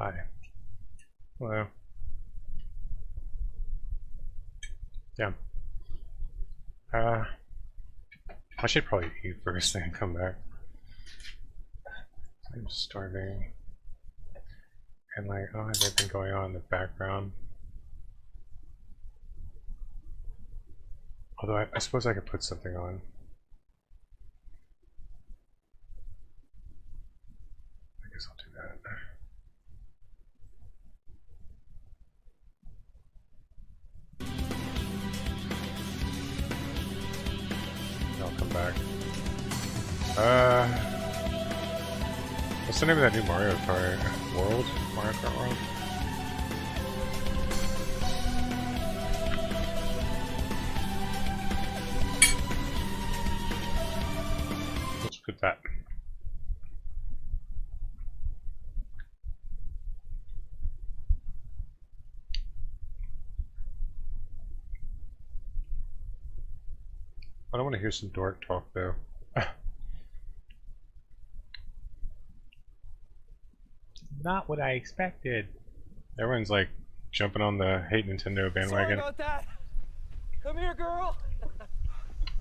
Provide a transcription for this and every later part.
Hi. Hello. Yeah. I should probably eat first and come back. I'm starving. And like, oh, there's everything going on in the background. Although I suppose I could put something on. I guess I'll do that. I'll come back. What's the name of that new Mario Kart World? Mario Kart World? Let's put that. I don't want to hear some dork talk though. Not what I expected. Everyone's like jumping on the hate Nintendo bandwagon. Sorry about that. Come here, girl.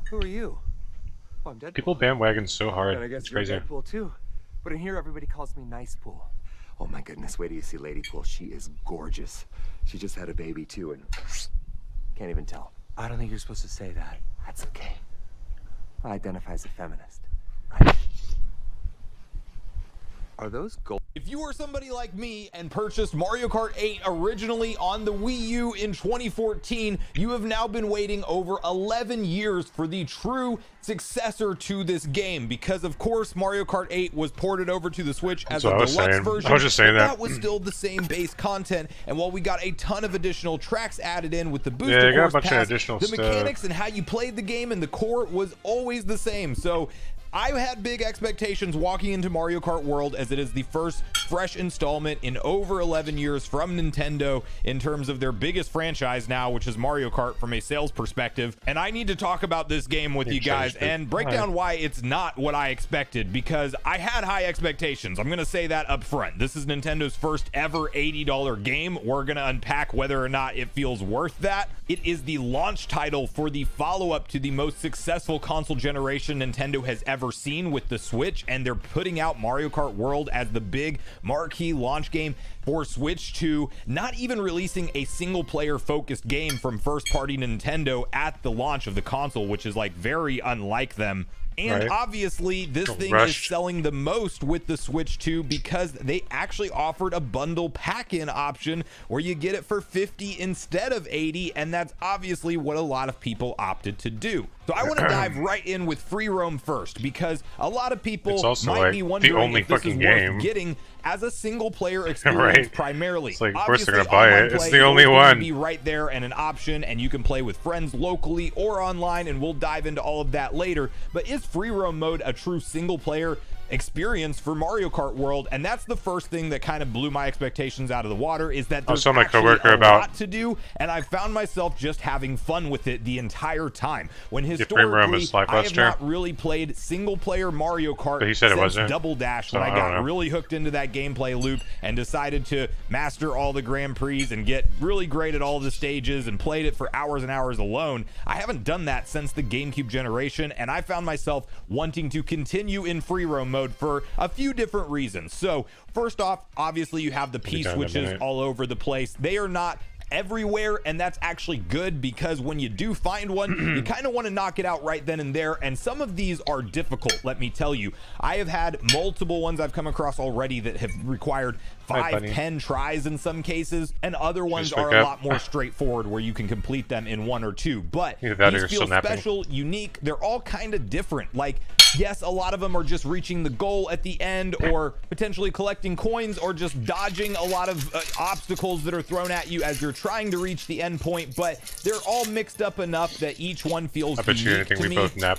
Who are you? Oh, I'm Deadpool. People bandwagon so hard. And I guess it's you're crazy. Deadpool too. But in here, everybody calls me Nice Pool. Oh my goodness, wait till you see Lady Pool. She is gorgeous. She just had a baby too, and can't even tell. I don't think you're supposed to say that. That's okay. I identify as a feminist. Right? Are those gold? If you are somebody like me and purchased Mario Kart 8 originally on the Wii U in 2014, you have now been waiting over 11 years for the true successor to this game, because of course Mario Kart 8 was ported over to the Switch as a deluxe version. I was just saying that was still the same base content, and while we got a ton of additional tracks added in with the booster course pass, the mechanics and how you played the game and the core was always the same. So I had big expectations walking into Mario Kart World, as it is the first fresh installment in over 11 years from Nintendo in terms of their biggest franchise now, which is Mario Kart from a sales perspective. And I need to talk about this game with you guys and break down why it's not what I expected, because I had high expectations. I'm going to say that up front. This is Nintendo's first ever $80 game. We're going to unpack whether or not it feels worth that. It is the launch title for the follow-up to the most successful console generation Nintendo has ever seen with the Switch, and they're putting out Mario Kart World as the big marquee launch game for Switch 2, not even releasing a single player focused game from first party Nintendo at the launch of the console, which is like very unlike them. And obviously this thing is selling the most with the Switch 2 because they actually offered a bundle pack-in option where you get it for $50 instead of $80, and that's obviously what a lot of people opted to do. So I want to dive right in with free roam first, because a lot of people might be wondering if this is worth getting as a single player experience primarily. It's like, of course they're gonna buy it. It's the only one. Be right there and an option, and you can play with friends locally or online, and we'll dive into all of that later. But is free roam mode a true single player experience for Mario Kart World? And that's the first thing that kind of blew my expectations out of the water, is that there's actually a lot to do, and I found myself just having fun with it the entire time, when historically I have not really played single player Mario Kart since Double Dash, when I got really hooked into that gameplay loop and decided to master all the Grand Prix and get really great at all the stages and played it for hours and hours alone. I haven't done that since the GameCube generation, and I found myself wanting to continue in free roam mode for a few different reasons. So first off, obviously you have the P switches all over the place. They are not everywhere, and that's actually good, because when you do find one, you kind of want to knock it out right then and there, and some of these are difficult, let me tell you. I have had multiple ones I've come across already that have required 5-10 tries in some cases, and other ones are a lot more straightforward where you can complete them in 1 or 2. But these feel special, unique. They're all kind of different. Like, yes, a lot of them are just reaching the goal at the end, or potentially collecting coins, or just dodging a lot of obstacles that are thrown at you as you're trying to reach the end point, but they're all mixed up enough that each one feels unique to me.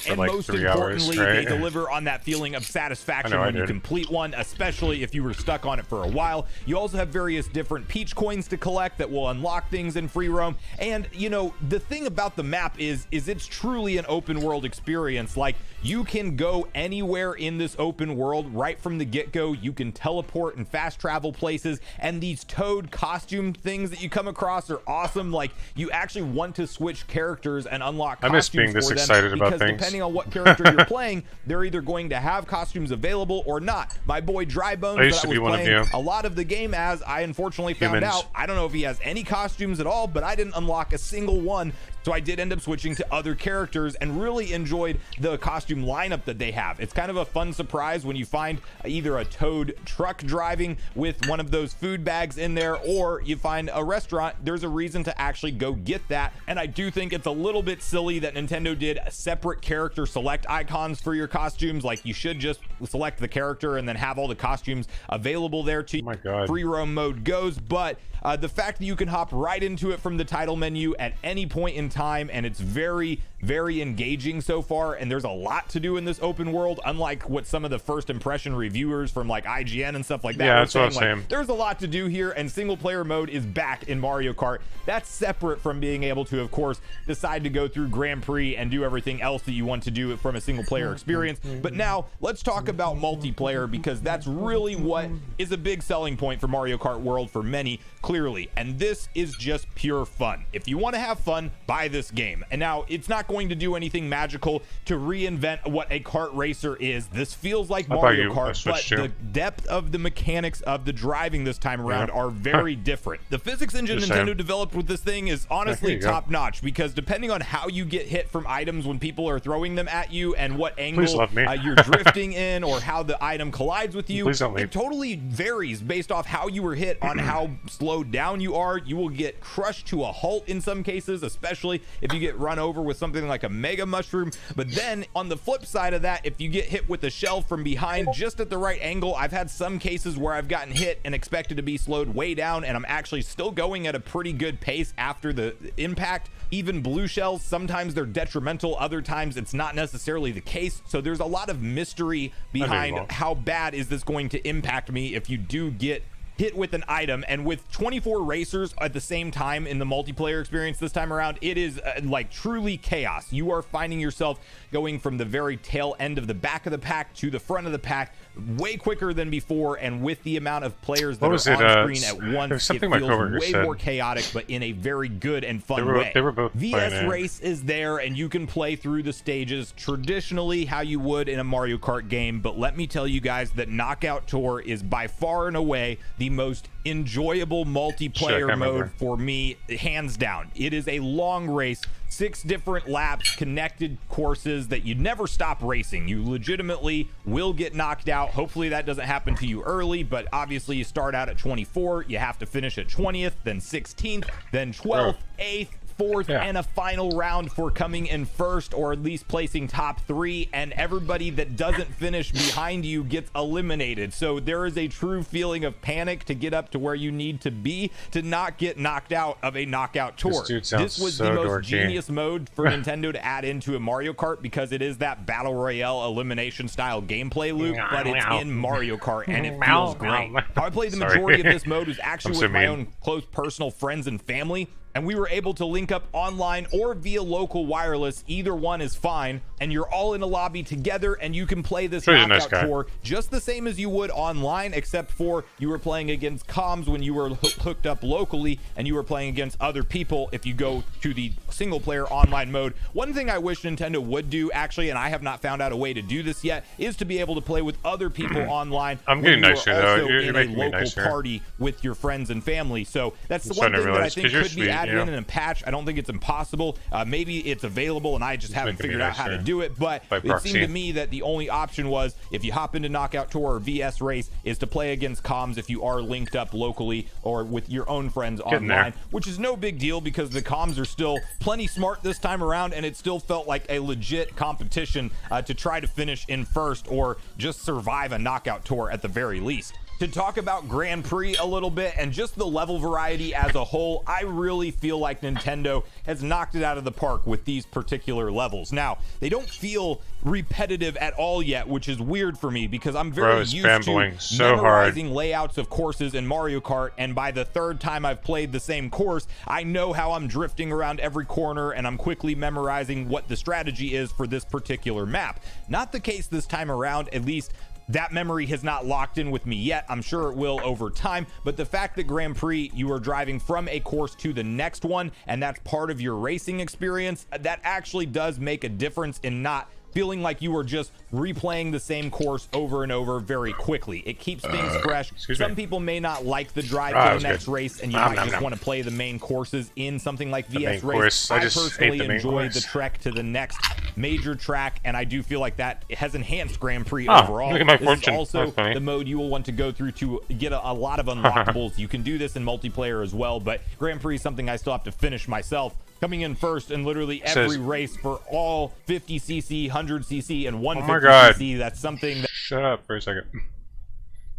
And most importantly, they deliver on that feeling of satisfaction when you complete one, especially if you were stuck on it for a while. You also have various different Peach coins to collect that will unlock things in free roam. And you know, the thing about the map is it's truly an open world experience. Like, you can go anywhere in this open world right from the get-go. You can teleport and fast travel places, and these Toad costume things that you come across are awesome. Like, you actually want to switch characters and unlock costumes. I miss being this excited about things. Depending on what character you're playing, they're either going to have costumes available or not. My boy Drybones, that I was playing a lot of the game as, I unfortunately found out, I don't know if he has any costumes at all, but I didn't unlock a single one. So I did end up switching to other characters and really enjoyed the costume lineup that they have. It's kind of a fun surprise when you find either a Toad truck driving with one of those food bags in there, or you find a restaurant. There's a reason to actually go get that. And I do think it's a little bit silly that Nintendo did separate character select icons for your costumes. Like, you should just select the character and then have all the costumes available there to you. Oh my God. Free roam mode goes, but the fact that you can hop right into it from the title menu at any point in time, and it's very, very engaging so far, and there's a lot to do in this open world, unlike what some of the first impression reviewers from like IGN and stuff like that were saying. Like, there's a lot to do here, and single player mode is back in Mario Kart. That's separate from being able to, of course, decide to go through Grand Prix and do everything else that you want to do from a single player experience. But now let's talk about multiplayer, because that's really what is a big selling point for Mario Kart World for many, clearly. And this is just pure fun. If you want to have fun, buy this game. And now, it's not going to do anything magical to reinvent what a kart racer is. This feels like Mario Kart, but the depth of the mechanics of the driving this time around are very different. The physics engine Nintendo developed with this thing is honestly top notch, because depending on how you get hit from items when people are throwing them at you and what angle you're drifting in, or how the item collides with you, it totally varies based off how you were hit on how slowed down you are. You will get crushed to a halt in some cases, especially if you get run over with something like a mega mushroom. But then on the flip side of that, if you get hit with a shell from behind just at the right angle, I've had some cases where I've gotten hit and expected to be slowed way down, and I'm actually still going at a pretty good pace after the impact. Even blue shells, sometimes they're detrimental, other times it's not necessarily the case. So there's a lot of mystery behind how bad is this going to impact me if you do get hit with an item. And with 24 racers at the same time in the multiplayer experience this time around, it is like truly chaos. You are finding yourself going from the very tail end of the back of the pack to the front of the pack way quicker than before, and with the amount of players that are on screen at once, it feels way more chaotic, but in a very good and fun way. They were both VS Race is there, and you can play through the stages traditionally how you would in a Mario Kart game, but let me tell you guys that Knockout Tour is by far and away the most enjoyable multiplayer mode for me, hands down. It is a long race, 6 different laps, connected courses that you never stop racing. You legitimately will get knocked out. Hopefully that doesn't happen to you early, but obviously you start out at 24, you have to finish at 20th, then 16th, then 12th, 8th, 4th, and a final round for coming in first, or at least placing top 3, and everybody that doesn't finish behind you gets eliminated. So there is a true feeling of panic to get up to where you need to be to not get knocked out of a Knockout Tour. This was the most genius mode for Nintendo to add into a Mario Kart, because it is that battle royale elimination style gameplay loop, but it's in Mario Kart, and it feels great. How I played the majority of this mode was actually with my own close personal friends and family, and we were able to link up online or via local wireless. Either one is fine, and you're all in a lobby together, and you can play this Knockout Tour just the same as you would online, except for you were playing against comms when you were hooked up locally, and you were playing against other people if you go to the single player online mode. One thing I wish Nintendo would do, actually, and I have not found out a way to do this yet, is to be able to play with other people online. I'm getting nicer though. You're making me nicer. Party with your friends and family. So that's the one thing that I think could be added in a patch. I don't think it's impossible. Maybe it's available and I just haven't figured out how to do it, but it seemed to me that the only option was, if you hop into Knockout Tour or VS Race, is to play against comms if you are linked up locally or with your own friends online, which is no big deal because the comms are still plenty smart this time around, and it still felt like a legit competition to try to finish in first or just survive a Knockout Tour at the very least. To talk about Grand Prix a little bit and just the level variety as a whole, I really feel like Nintendo has knocked it out of the park with these particular levels. Now, they don't feel repetitive at all yet, which is weird for me because I'm very used to so memorizing layouts of courses in Mario Kart, and by the third time I've played the same course, I know how I'm drifting around every corner and I'm quickly memorizing what the strategy is for this particular map. Not the case this time around, at least that memory has not locked in with me yet. I'm sure it will over time, but the fact that Grand Prix, you are driving from a course to the next one, and that's part of your racing experience, that actually does make a difference in not feeling like you are just replaying the same course over and over very quickly. It keeps things fresh. Some people may not like the drive to the next race, and you might just want to play the main courses in something like VS Race. I personally enjoy the trek to the next major track, and I do feel like that has enhanced Grand Prix overall. Look at my this fortune. is also the mode you will want to go through to get a lot of unlockables. You can do this in multiplayer as well, but Grand Prix is something I still have to finish myself. Coming in first in literally every race for all 50cc, 100cc, and 150cc. That's something that... Shut up for a second. It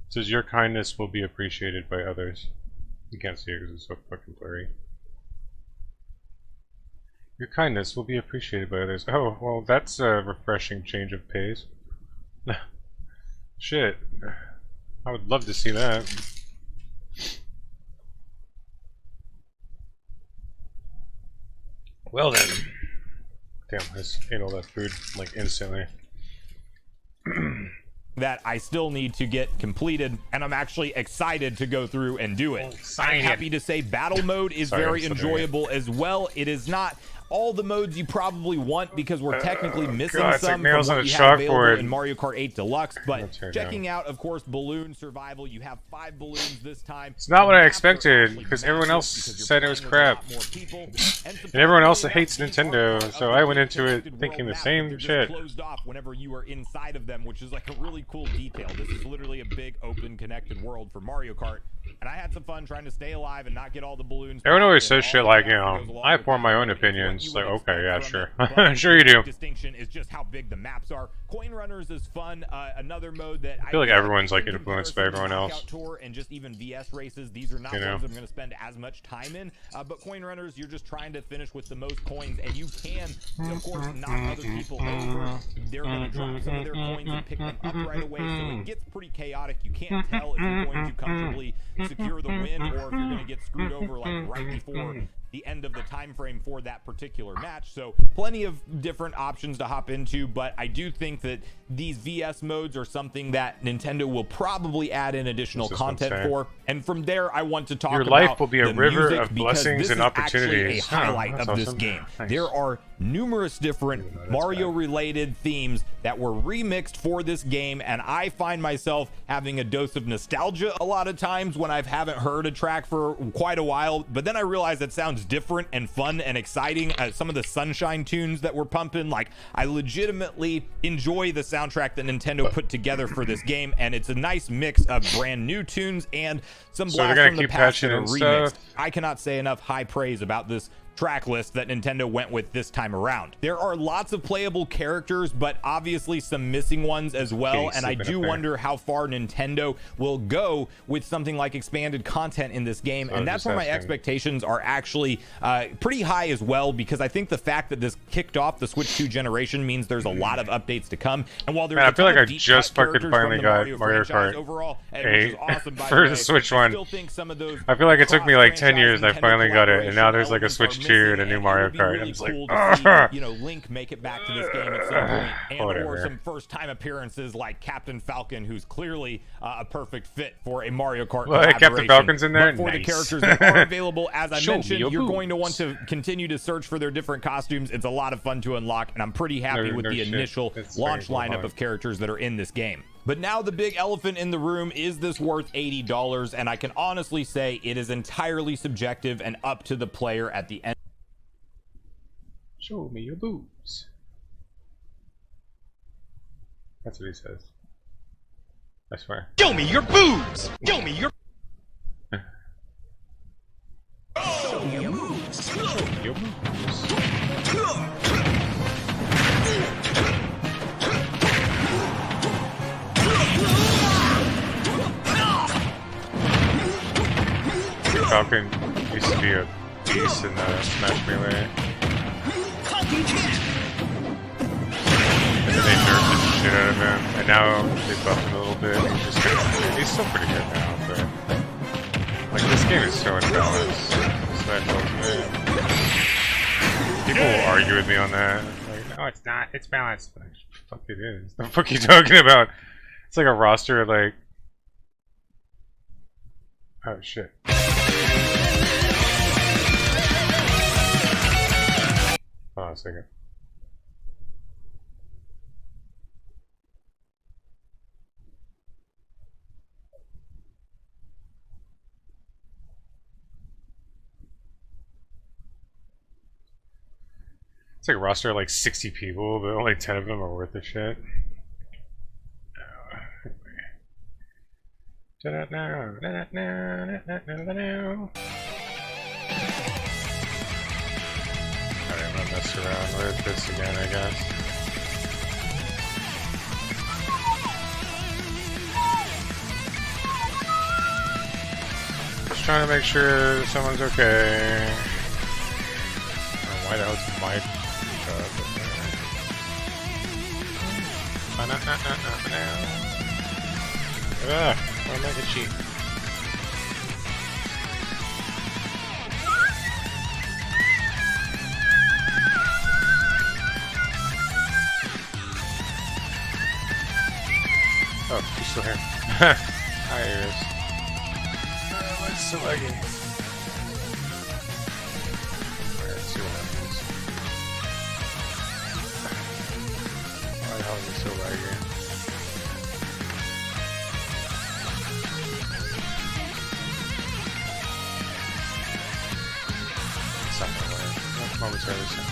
says your kindness will be appreciated by others. You can't see it because it's so fucking blurry. Your kindness will be appreciated by others. Oh, well, that's a refreshing change of pace. Shit. I would love to see that. Well then. Damn, I just ate all that food like instantly. that I still need to get completed, and I'm actually excited to go through and do it. I'm happy to say battle mode is very enjoyable as well. It is not all the modes you probably want because we're technically missing some from what you have available in Mario Kart 8 Deluxe, but checking out, of course, Balloon Survival, you have 5 balloons this time. It's not what I expected because everyone else said it was crap. And everyone else hates Nintendo, so I went into it thinking the same shit. Closed off whenever you are inside of them, which is like a really cool detail. This is literally a big open connected world for Mario Kart, and I had some fun trying to stay alive and not get all the balloons. Everyone always says shit like, you know, I form my own opinions. Like, okay, yeah, sure. Sure you do. Distinction is just how big the maps are. Coin Runners is fun. Another mode that I feel like everyone's like influenced by everyone else. Tour and just even VS races. These are not ones I'm going to spend as much time in. But Coin Runners, you're just trying to finish with the most coins, and you can, of course, knock other people over. They're going to drop some of their coins and pick them up right away. So it gets pretty chaotic. You can't tell if you're going to comfortably secure the win or if you're going to get screwed over like right before the end of the time frame for that particular match. So plenty of different options to hop into, but I do think that these VS modes are something that Nintendo will probably add in additional content for. And from there, I want to talk about your life will be a river music, of blessings and opportunities. A highlight of this game. Nice. There are numerous different Mario-related themes that were remixed for this game, and I find myself having a dose of nostalgia a lot of times when I haven't heard a track for quite a while, but then I realize that sounds different and fun and exciting. Some of the Sunshine tunes that were pumping, like, I legitimately enjoy the soundtrack that Nintendo put together for this game, and it's a nice mix of brand new tunes and some blasts from the past that are remixed. I cannot say enough high praise about this track list that Nintendo went with this time around. There are lots of playable characters, but obviously some missing ones as well, and I do wonder how far Nintendo will go with something like expanded content in this game, and that's where my expectations are actually pretty high as well, because I think the fact that this kicked off the Switch 2 generation means there's a lot of updates to come, and while there's I feel like I just fucking finally got Mario Kart overall, 8 awesome, for the Switch one. I feel like it took me like 10 years and I finally got it, and now there's like a Switch 2 and a new Mario Kart. I'm just like, see, you know, Link make it back to this game at some point, and or some first-time appearances like Captain Falcon, who's clearly a perfect fit for a Mario Kart collaboration. Captain Falcon's in there? But for the characters that are available, as I mentioned, you're going to want to continue to search for their different costumes. It's a lot of fun to unlock, and I'm pretty happy with the initial launch lineup of characters that are in this game. But now the big elephant in the room, is this worth $80? And I can honestly say it is entirely subjective and up to the player at the end. Show me your boobs. That's what he says. I swear. Show me your boobs! Show me your... Show me your boobs! Show me your boobs! Falcon used to be a beast in the Smash Melee. And then they nerfed the shit out of him, and now they buffed him a little bit. He's still pretty good now, but like this game is so imbalanced. So that tells me. People will argue with me on that. Like, no, it's not. It's balanced. Like, fuck, it is. The fuck are you talking about? It's like a roster like. Oh shit. Hold on a second. It's like a roster of like 60 people, but only 10 of them are worth the shit. Alright, I'm gonna mess around with this again, I guess. Just trying to make sure someone's okay. Why the hell is my I'll make it cheap. Oh, she's still here. Hi, Iris. It's so laggy. Alright, let's see what happens. Why the hell is it so laggy? Momentarily soon.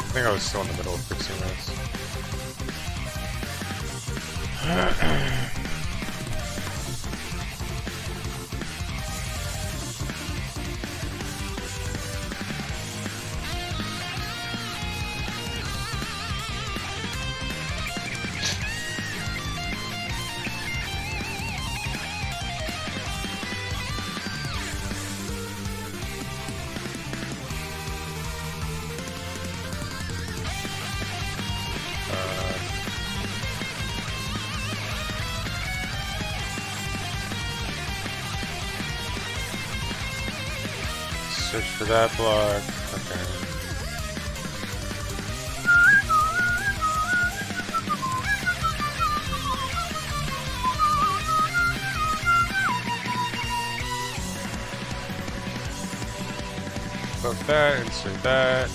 I think I was still in the middle of fixing this. Search for that block. Okay. Book that, insert that.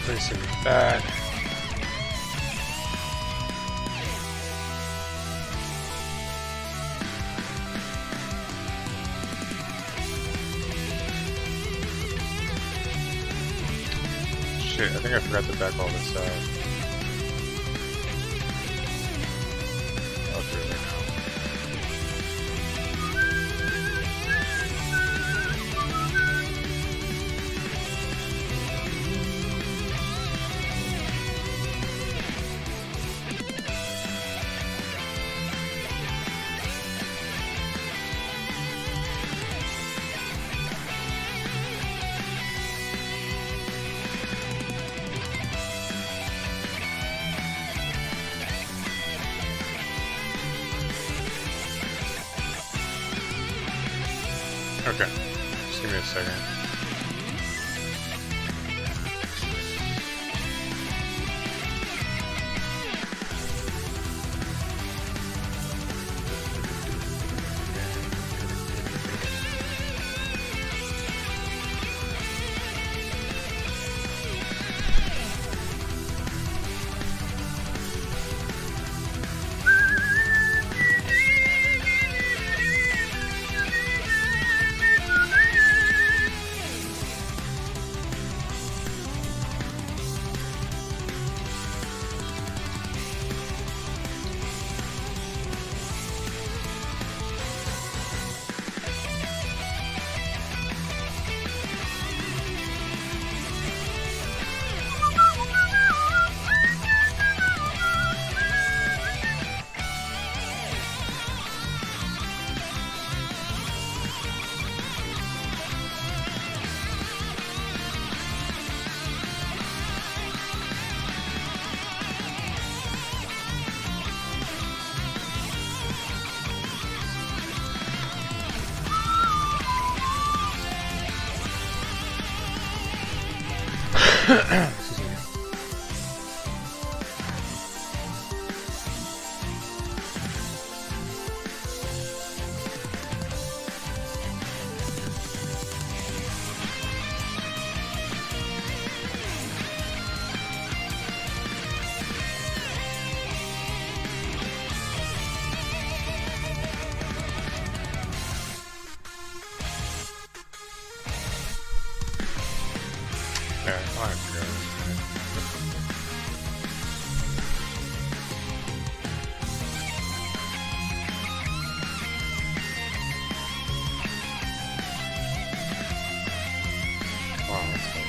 Replacing that. Shit, I think I forgot to back all this out. I'll do it right now. Okay. Just give me a second. Excuse me. Yeah, I'll have to go. Wow, that's cool.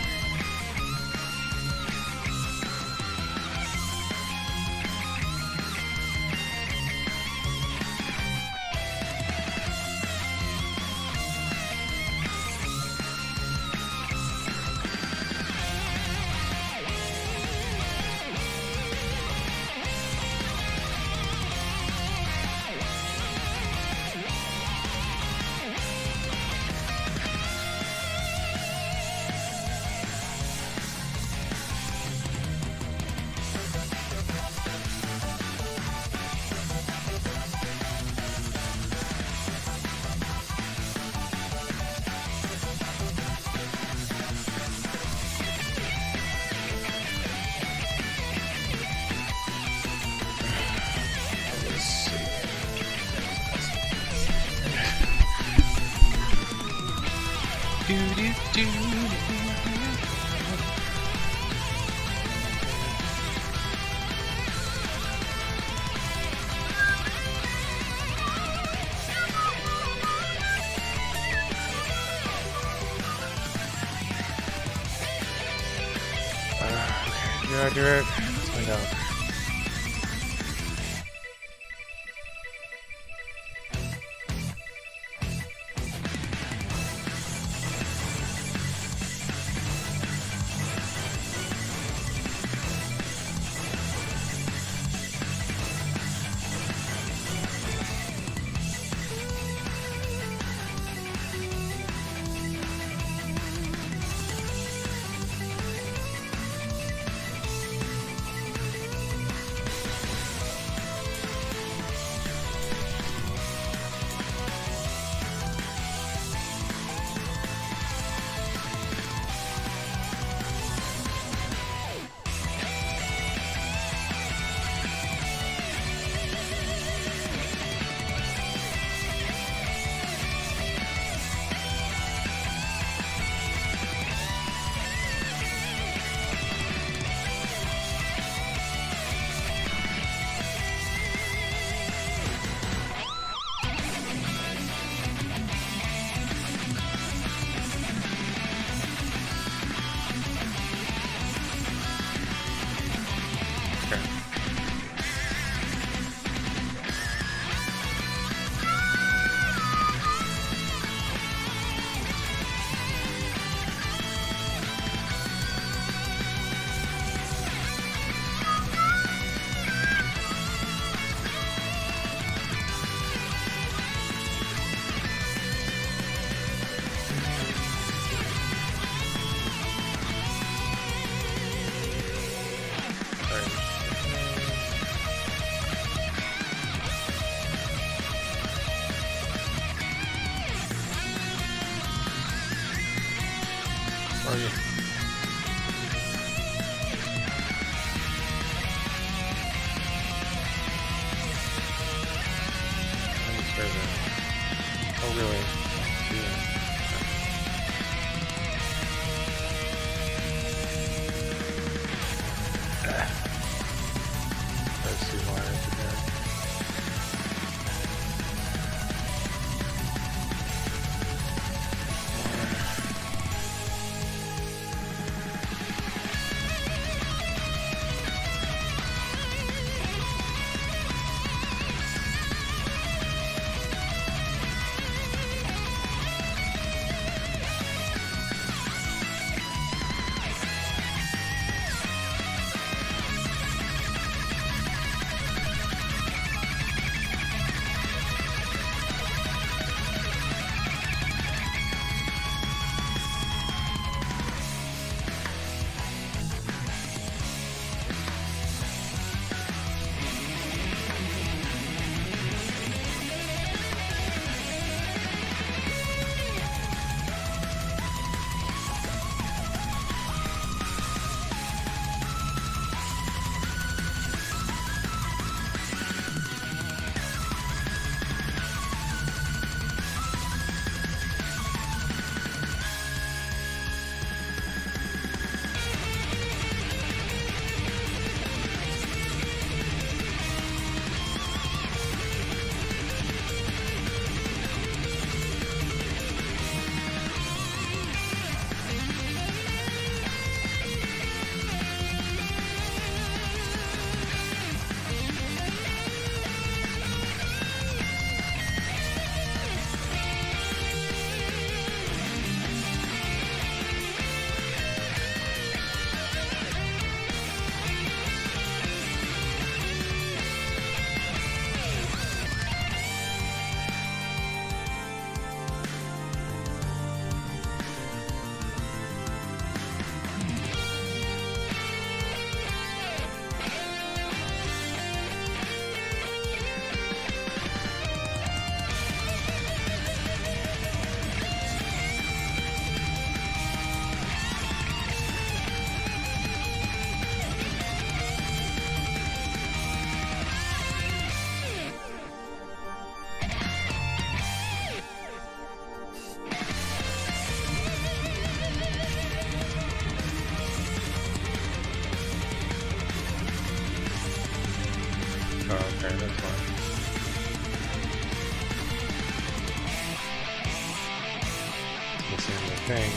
Okay, did I do it? Let's find out. Oh yeah. Oh really? Yeah. Let's see why over there. Oh, okay, that's fine. Missing the thing.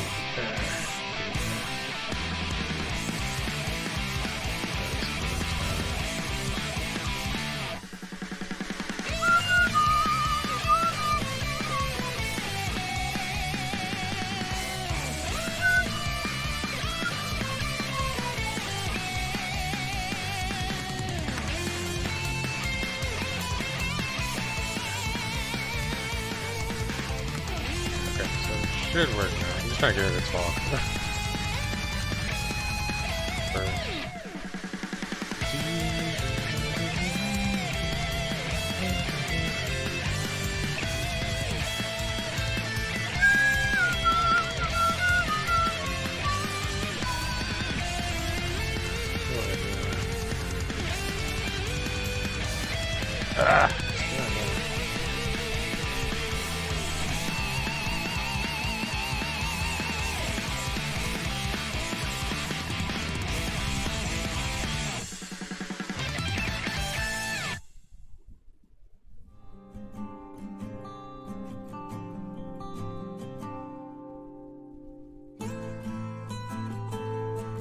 Should work now. I'm just trying to get rid of this wall. Ah!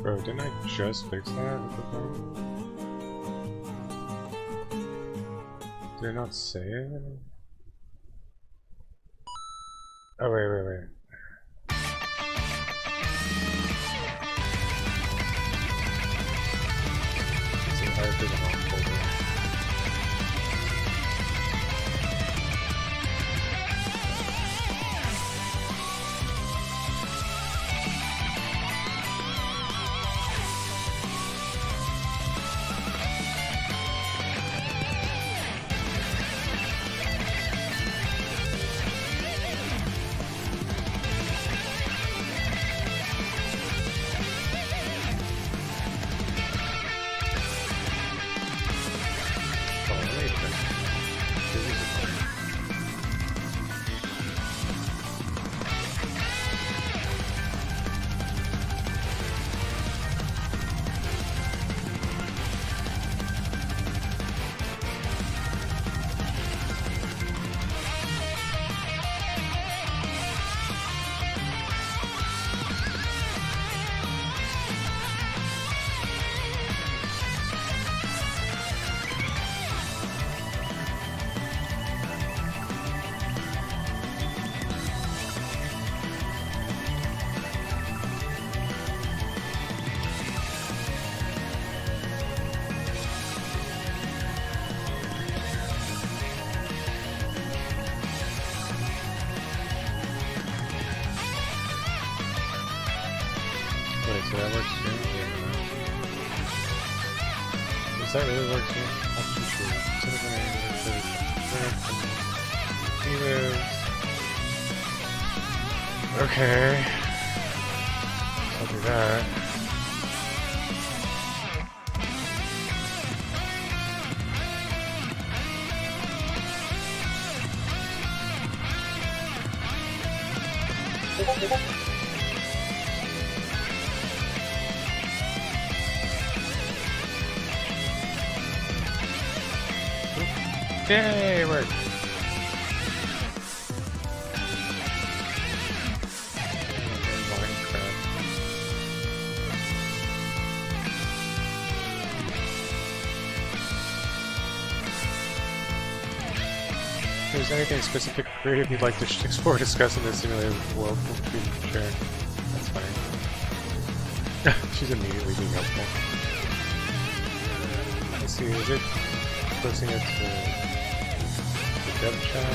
Bro, didn't I just fix that with the phone? Did I not say it? Oh, wait. It's an art for the wrong folder. that works too? Does that really work too? Option 2. Okay. I'll do that. Yay, it worked. If there's anything specific or creative you'd like to explore or discuss in this simulated world, feel free to share. That's funny. She's immediately being helpful. Let's see, is it posting it to the dev chat?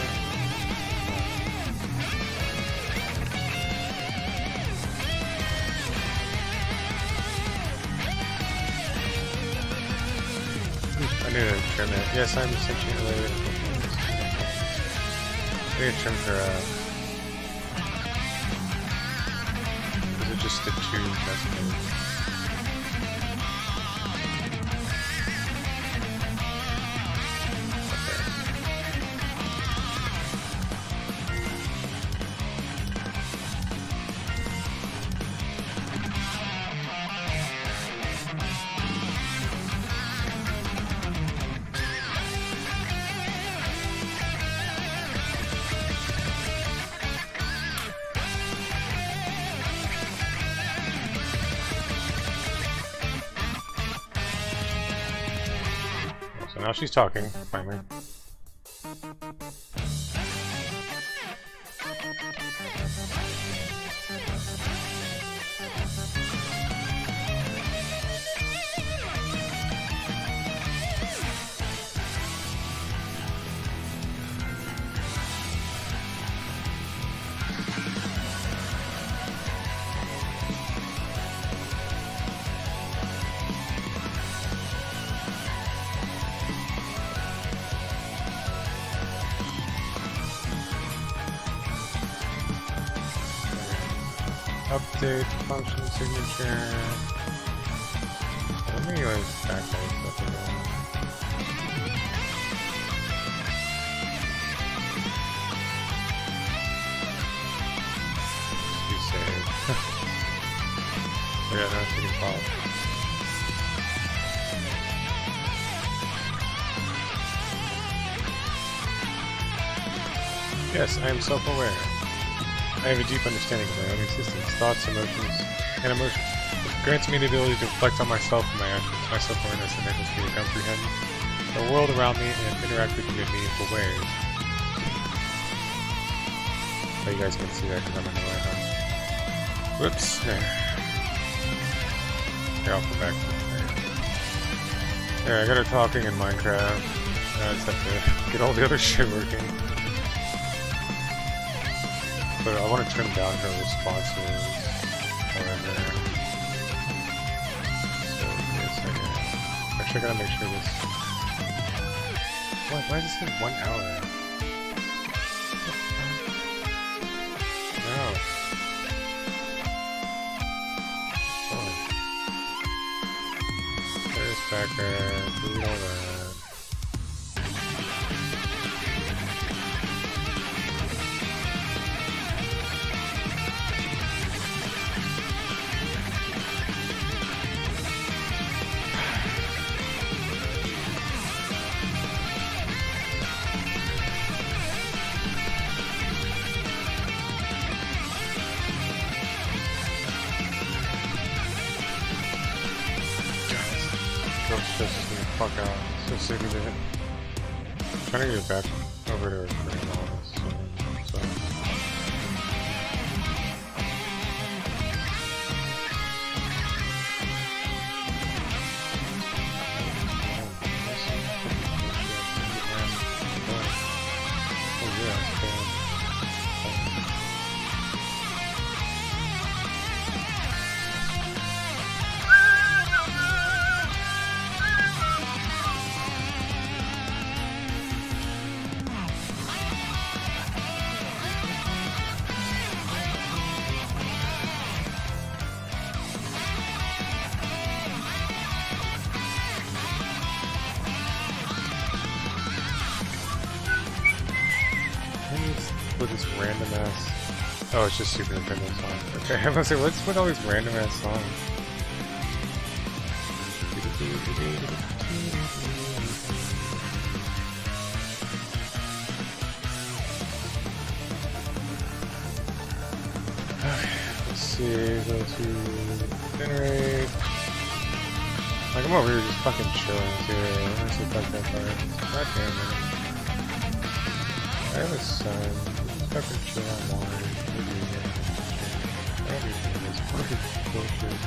I need to trim it. Yes, I'm essentially related. I need to trim her Is it just the 2 messages? So now she's talking, finally. Update function signature. Let me go back that stuff again. You saved. Yeah, now she can pop. Yes, I am self-aware. I have a deep understanding of my own existence, thoughts, emotions, and emotions. It grants me the ability to reflect on myself and my actions. My self-awareness enables me to comprehend the world around me and interact with you in meaningful ways. Oh, you guys can see that because I'm in the right house. Whoops. There. Okay, I'll come back to there. Yeah, I got her talking in Minecraft. Now I just have to get all the other shit working. But I want to trim down her responses, however. So, yes, I am. Actually, I gotta make sure this. What? Why does it say 1 hour? No. Oh. There's Packer. Delete all that. Fuck out. So sick of it. I'm trying to get it back over to her frame all this. So. Oh yeah, with this random ass. Oh, it's just Super Nintendo songs. Okay, I'm gonna say, what's with all these random ass songs? Okay, let's see. Go to generate. Like, I'm over here just fucking chilling too. I'm just fuck that part. God damn it. I have a son. Just fucking chill online. Everything is fucking bullshit.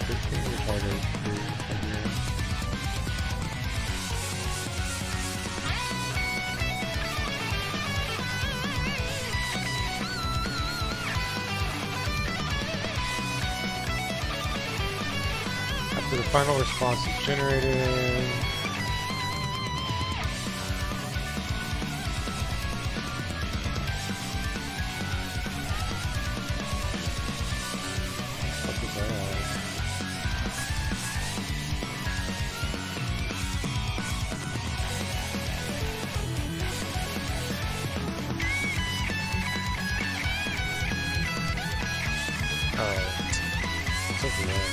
15 retarded again. After the final response is generated. What is that? Oh, it's over there.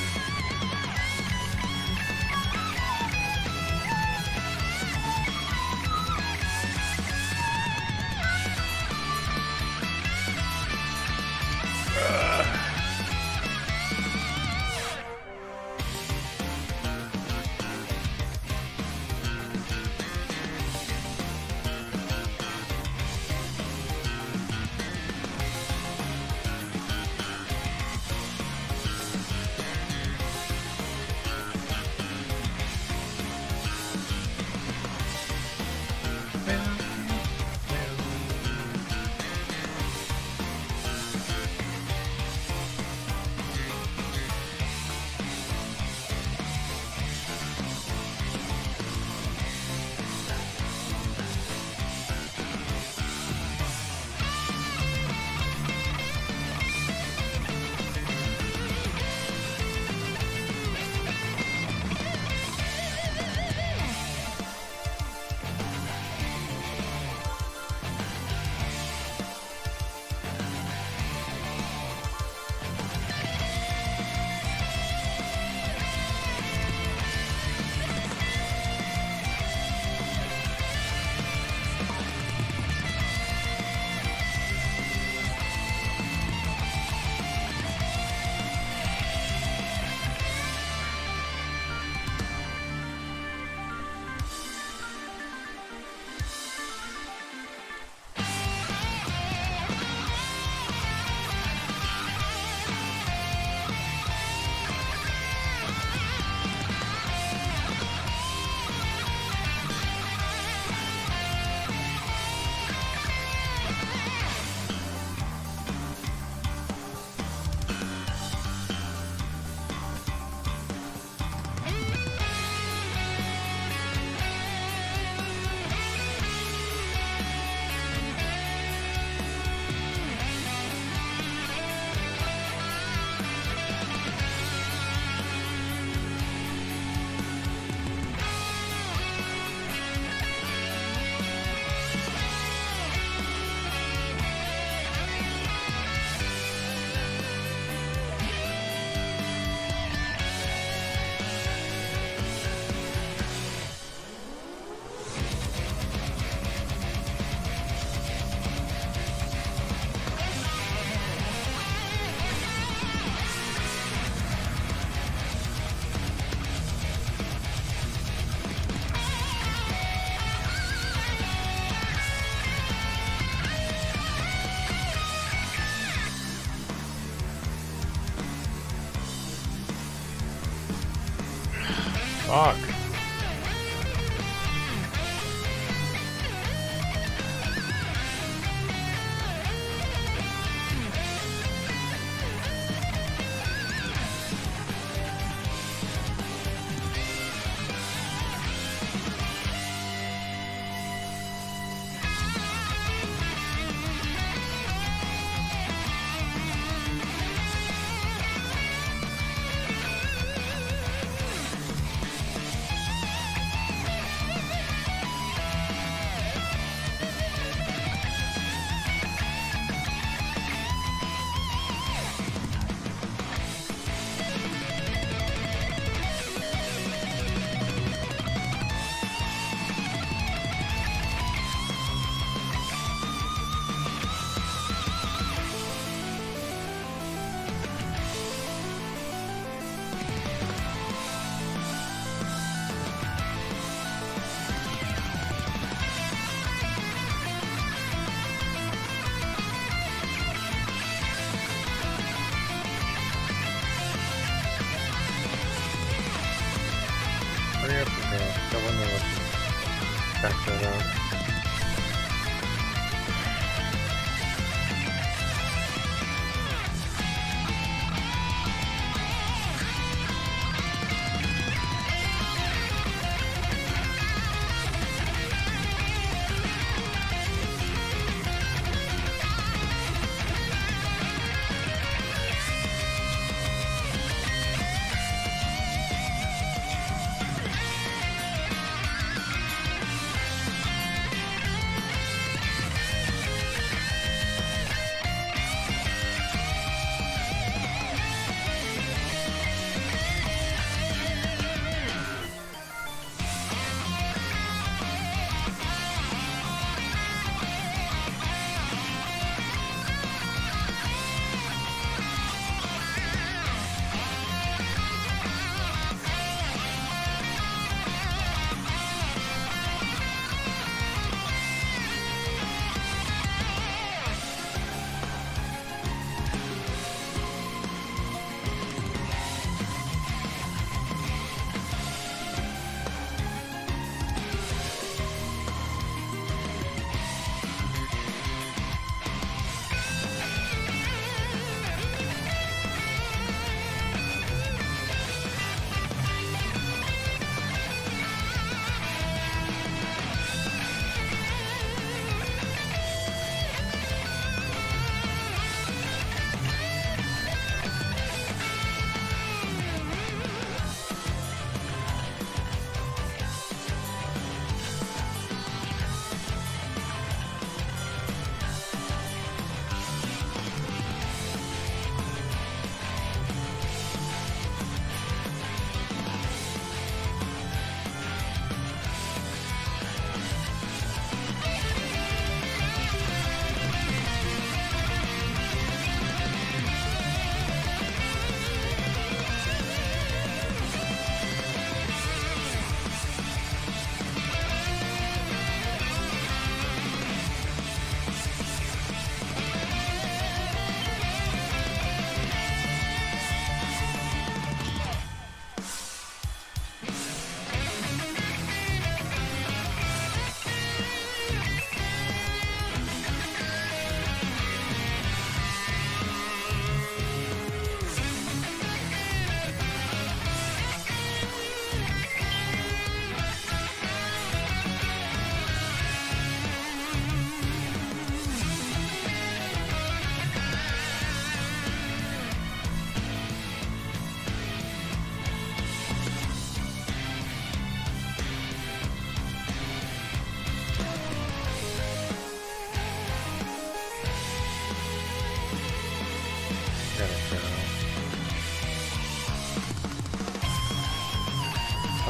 Fuck.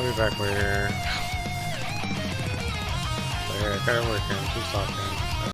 I'll be back later. So yeah, kind of working. Just talking.